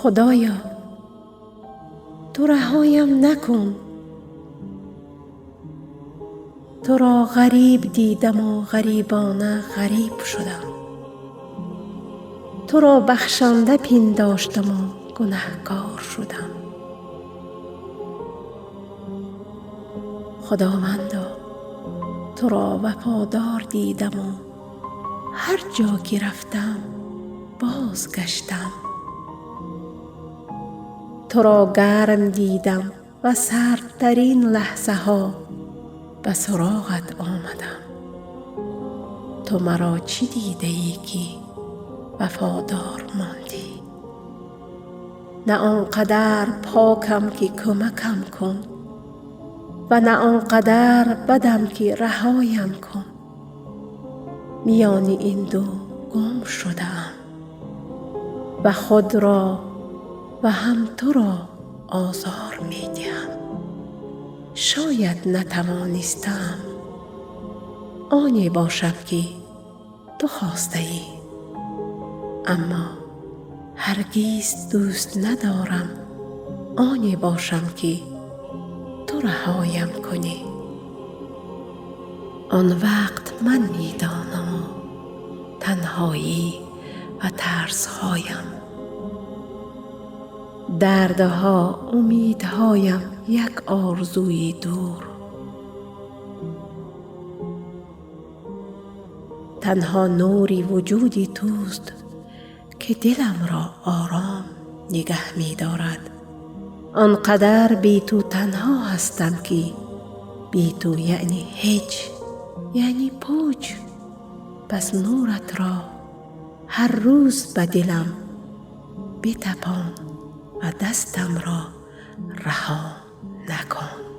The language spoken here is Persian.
خدایا تو رهایم نکن. تو را غریب دیدم و غریبانه غریب شدم. تو را بخشنده پنداشتم و گنهکار شدم. خداوندا تو را وفادار دیدم و هر جا که رفتم بازگشتم. تو را گرم دیدم و سردترین لحظه ها به سراغت آمدم. تو مرا چی دیده ای که وفادار ماندی؟ نه آنقدر پاکم که کمکم کن و نه آنقدر بدم که رهایم کن. میان این دو گم شدم و خود را و هم تو را آزار میدهم. شاید نتوانستم آنی باشم که تو خواسته ای، اما هرگز دوست ندارم آنی باشم که تو رهایم کنی. آن وقت من میدانم تنهایی و ترسهایم، دردها، امیدهایم یک آرزوی دور. تنها نوری وجودی توست که دلم را آرام نگه می دارد. آنقدر بی تو تنها هستم که بی تو یعنی هیچ، یعنی پوچ. پس نورت را هر روز به دلم بتپان و دستم را رها نکن.